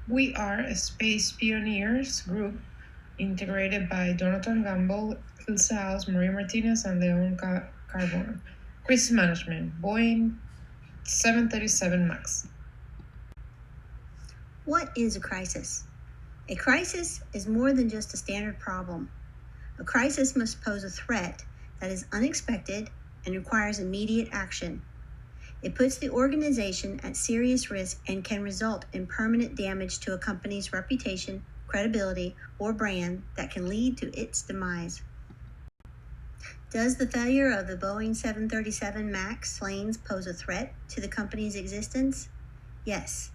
We are a space pioneers group integrated by Jonathan Gamble, Ilse House, Maria Martinez, and Leon Carbone. Crisis management, Boeing 737 MAX. What is a crisis? A crisis is more than just a standard problem. A crisis must pose a threat that is unexpected and requires immediate action. It puts the organization at serious risk and can result in permanent damage to a company's reputation, credibility, or brand that can lead to its demise. Does the failure of the Boeing 737 MAX planes pose a threat to the company's existence? Yes.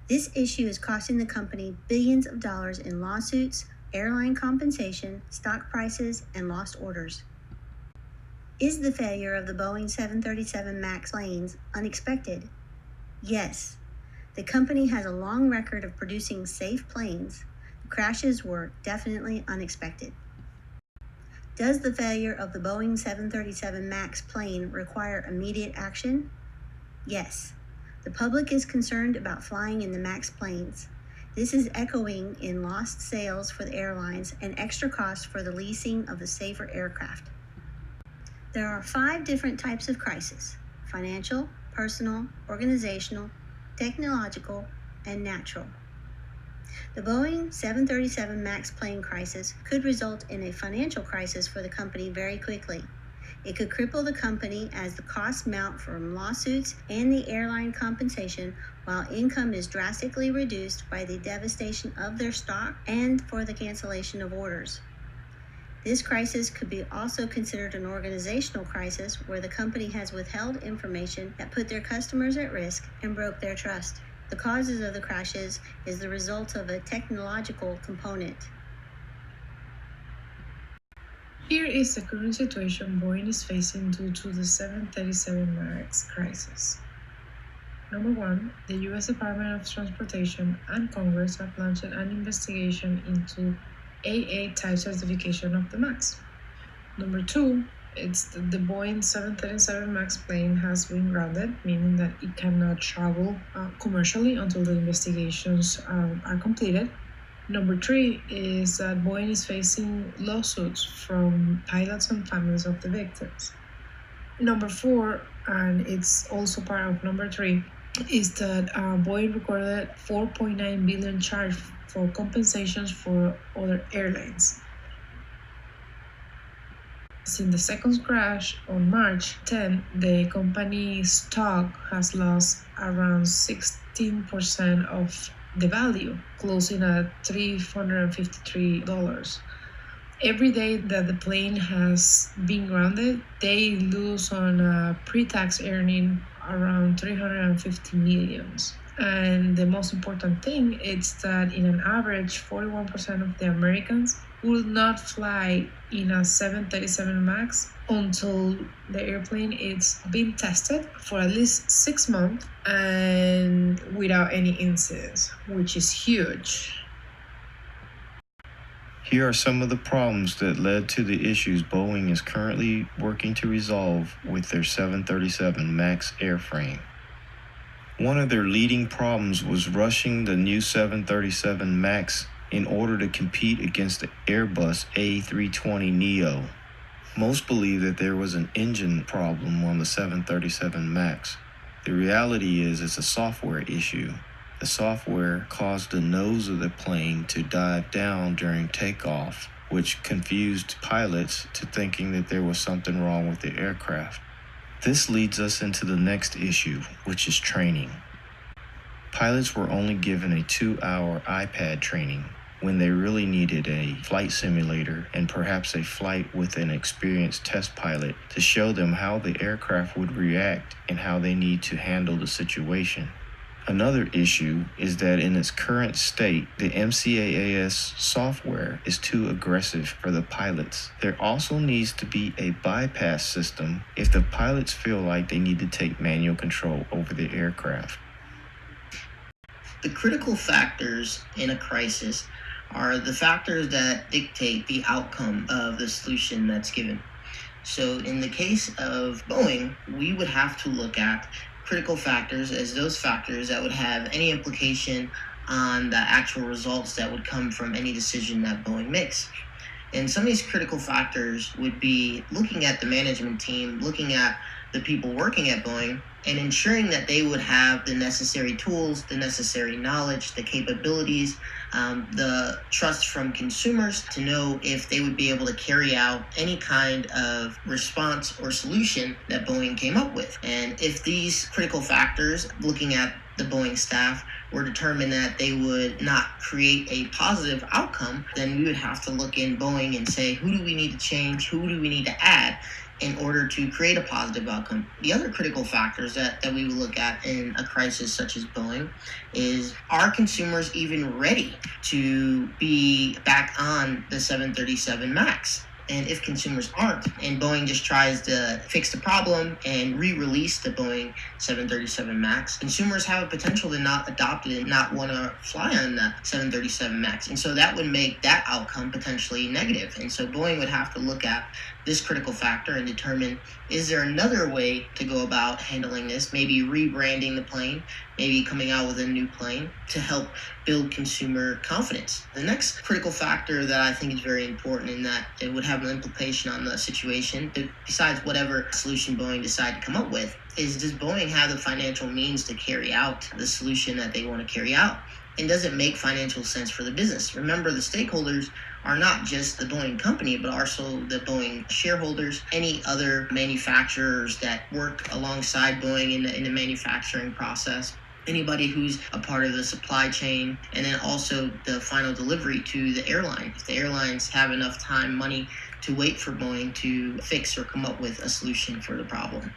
This issue is costing the company billions of dollars in lawsuits, airline compensation, stock prices, and lost orders. Is the failure of the Boeing 737 MAX planes unexpected? Yes. The company has a long record of producing safe planes. The crashes were definitely unexpected. Does the failure of the Boeing 737 MAX plane require immediate action? Yes. The public is concerned about flying in the MAX planes. This is echoing in lost sales for the airlines and extra costs for the leasing of the safer aircraft. There are 5 different types of crisis: financial, personal, organizational, technological, and natural. The Boeing 737 MAX plane crisis could result in a financial crisis for the company very quickly. It could cripple the company as the costs mount from lawsuits and the airline compensation, while income is drastically reduced by the devastation of their stock and for the cancellation of orders. This crisis could be also considered an organizational crisis where the company has withheld information that put their customers at risk and broke their trust. The causes of the crashes is the result of a technological component. Here is the current situation Boeing is facing due to the 737 MAX crisis. Number 1, the U.S. Department of Transportation and Congress have launched an investigation into AA type certification of the MAX. Number 2, it's the Boeing 737 MAX plane has been grounded, meaning that it cannot travel commercially until the investigations are completed. Number 3 is that Boeing is facing lawsuits from pilots and families of the victims. Number 4, and it's also part of number 3, is that Boeing recorded 4.9 billion charge for compensations for other airlines. Since the second crash on March 10, the company's stock has lost around 16% of the value, closing at $353. Every day that the plane has been grounded, they lose on a pre-tax earning around 350 millions. And the most important thing is that in an average, 41% of the Americans will not fly in a 737 MAX until the airplane is being tested for at least 6 months and without any incidents, which is huge. Here are some of the problems that led to the issues Boeing is currently working to resolve with their 737 MAX airframe. One of their leading problems was rushing the new 737 MAX in order to compete against the Airbus A320neo. Most believe that there was an engine problem on the 737 MAX. The reality is it's a software issue. The software caused the nose of the plane to dive down during takeoff, which confused pilots to thinking that there was something wrong with the aircraft. This leads us into the next issue, which is training. Pilots were only given a 2-hour iPad training when they really needed a flight simulator and perhaps a flight with an experienced test pilot to show them how the aircraft would react and how they need to handle the situation. Another issue is that in its current state, the MCAAS software is too aggressive for the pilots. There also needs to be a bypass system if the pilots feel like they need to take manual control over the aircraft. The critical factors in a crisis are the factors that dictate the outcome of the solution that's given. So in the case of Boeing, we would have to look at critical factors as those factors that would have any implication on the actual results that would come from any decision that Boeing makes. And some of these critical factors would be looking at the management team, looking at the people working at Boeing, and ensuring that they would have the necessary tools, the necessary knowledge, the capabilities, the trust from consumers to know if they would be able to carry out any kind of response or solution that Boeing came up with. And if these critical factors, looking at the Boeing staff, were determined that they would not create a positive outcome, then we would have to look in Boeing and say, who do we need to change? Who do we need to add in order to create a positive outcome? The other critical factors that we would look at in a crisis such as Boeing is, are consumers even ready to be back on the 737 MAX? And if consumers aren't, and Boeing just tries to fix the problem and re-release the Boeing 737 MAX, consumers have a potential to not adopt it and not want to fly on the 737 MAX. And so that would make that outcome potentially negative. And so Boeing would have to look at this critical factor and determine, is there another way to go about handling this? Maybe rebranding the plane, maybe coming out with a new plane to help build consumer confidence. The next critical factor that I think is very important, in that it would have an implication on the situation, besides whatever solution Boeing decide to come up with, is, does Boeing have the financial means to carry out the solution that they want to carry out? And does it make financial sense for the business? Remember, the stakeholders are not just the Boeing company, but also the Boeing shareholders, any other manufacturers that work alongside Boeing in the manufacturing process, anybody who's a part of the supply chain, and then also the final delivery to the airline. If the airlines have enough time, money to wait for Boeing to fix or come up with a solution for the problem.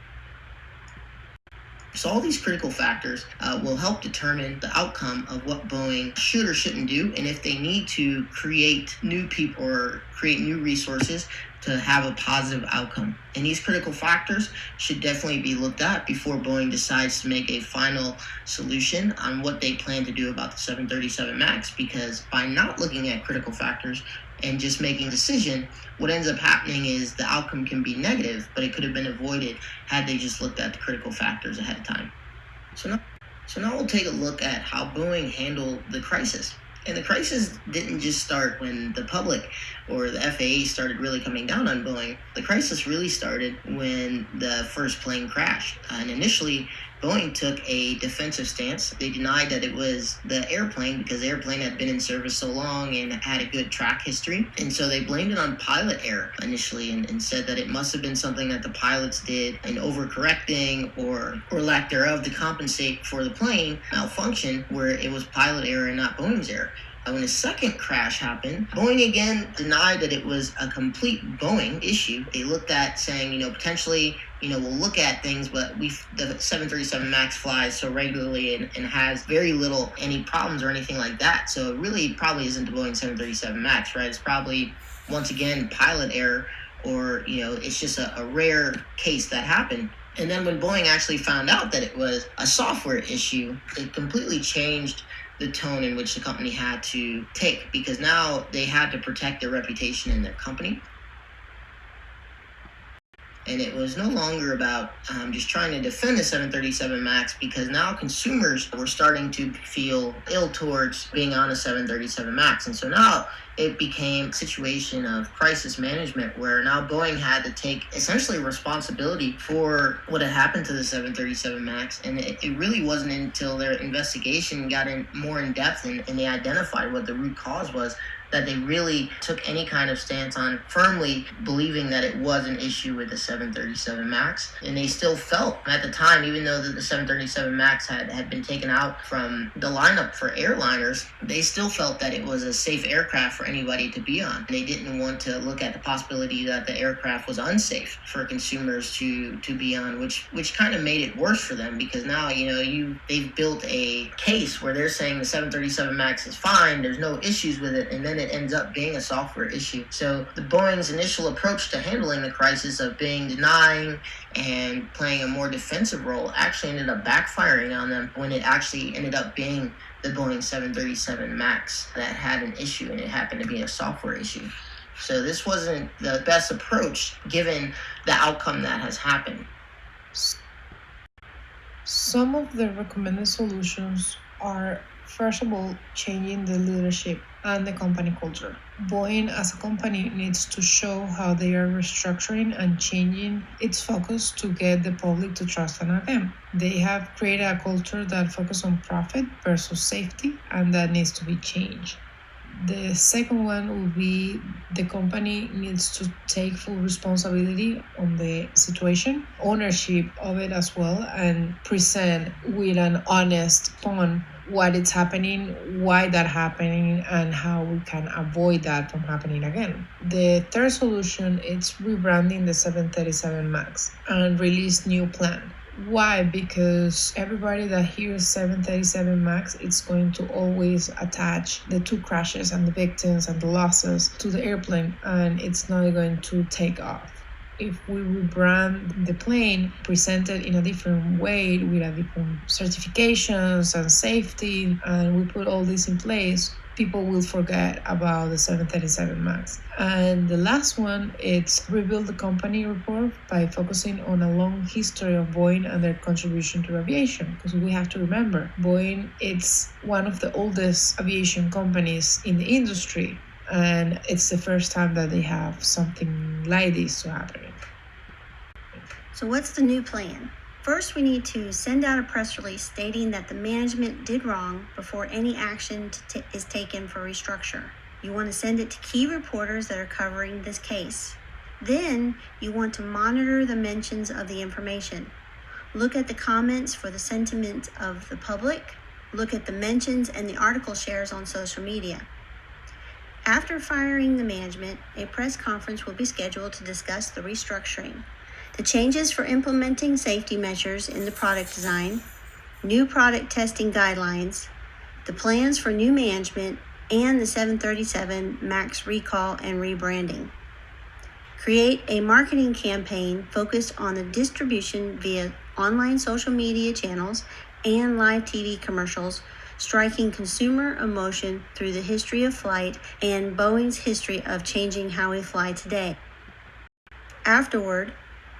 So all these critical factors will help determine the outcome of what Boeing should or shouldn't do, and if they need to create new people or create new resources to have a positive outcome. And these critical factors should definitely be looked at before Boeing decides to make a final solution on what they plan to do about the 737 MAX, because by not looking at critical factors and just making a decision, what ends up happening is the outcome can be negative, but it could have been avoided had they just looked at the critical factors ahead of time. So now we'll take a look at how Boeing handled the crisis. And the crisis didn't just start when the public or the FAA started really coming down on Boeing. The crisis really started when the first plane crashed. And initially, Boeing took a defensive stance. They denied that it was the airplane, because the airplane had been in service so long and had a good track history. And so they blamed it on pilot error initially, and said that it must have been something that the pilots did in overcorrecting or lack thereof to compensate for the plane malfunction, where it was pilot error and not Boeing's error. When the second crash happened, Boeing again denied that it was a complete Boeing issue. They looked at saying, potentially, we'll look at things, but the 737 MAX flies so regularly and has very little any problems or anything like that. So it really probably isn't the Boeing 737 MAX, right? It's probably, once again, pilot error, or, it's just a rare case that happened. And then when Boeing actually found out that it was a software issue, it completely changed the tone in which the company had to take, because now they had to protect their reputation in their company. And it was no longer about just trying to defend the 737 MAX, because now consumers were starting to feel ill towards being on a 737 MAX. And so now it became a situation of crisis management, where now Boeing had to take essentially responsibility for what had happened to the 737 MAX. And it really wasn't until their investigation got more in depth and they identified what the root cause was, that they really took any kind of stance on firmly believing that it was an issue with the 737 MAX. And they still felt at the time, even though the 737 MAX had been taken out from the lineup for airliners, they still felt that it was a safe aircraft for anybody to be on. They didn't want to look at the possibility that the aircraft was unsafe for consumers to be on, which kind of made it worse for them, because now, they've built a case where they're saying the 737 MAX is fine, there's no issues with it, and then it ends up being a software issue. So the Boeing's initial approach to handling the crisis of denying and playing a more defensive role actually ended up backfiring on them, when it actually ended up being the Boeing 737 MAX that had an issue, and it happened to be a software issue. So this wasn't the best approach given the outcome that has happened. Some of the recommended solutions are, first of all, changing the leadership and the company culture. Boeing as a company needs to show how they are restructuring and changing its focus to get the public to trust them. They have created a culture that focuses on profit versus safety, and that needs to be changed. The second one will be the company needs to take full responsibility on the situation, ownership of it as well, and present with an honest tone what is happening, why that happening, and how we can avoid that from happening again. The third solution is rebranding the 737 MAX and release new plan. Why? Because everybody that hears 737 MAX, it's going to always attach the two crashes and the victims and the losses to the airplane, and it's not going to take off. If we rebrand the plane, present it in a different way with a different certifications and safety, and we put all this in place, people will forget about the 737 MAX. And the last one, it's rebuild the company report by focusing on a long history of Boeing and their contribution to aviation. Because we have to remember, Boeing, it's one of the oldest aviation companies in the industry. And it's the first time that they have something like this to happen. So what's the new plan? First, we need to send out a press release stating that the management did wrong before any action is taken for restructure. You want to send it to key reporters that are covering this case. Then, you want to monitor the mentions of the information. Look at the comments for the sentiment of the public. Look at the mentions and the article shares on social media. After firing the management, a press conference will be scheduled to discuss the restructuring, the changes for implementing safety measures in the product design, new product testing guidelines, the plans for new management, and the 737 MAX recall and rebranding. Create a marketing campaign focused on the distribution via online social media channels and live TV commercials, striking consumer emotion through the history of flight and Boeing's history of changing how we fly today. Afterward,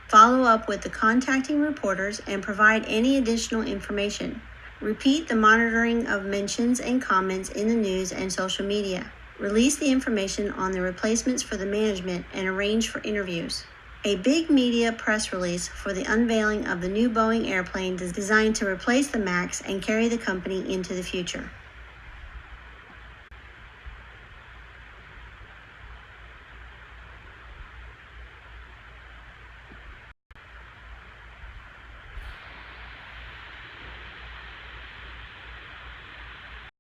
follow up with the contacting reporters and provide any additional information. Repeat the monitoring of mentions and comments in the news and social media. Release the information on the replacements for the management and arrange for interviews. A big media press release for the unveiling of the new Boeing airplane designed to replace the MAX and carry the company into the future.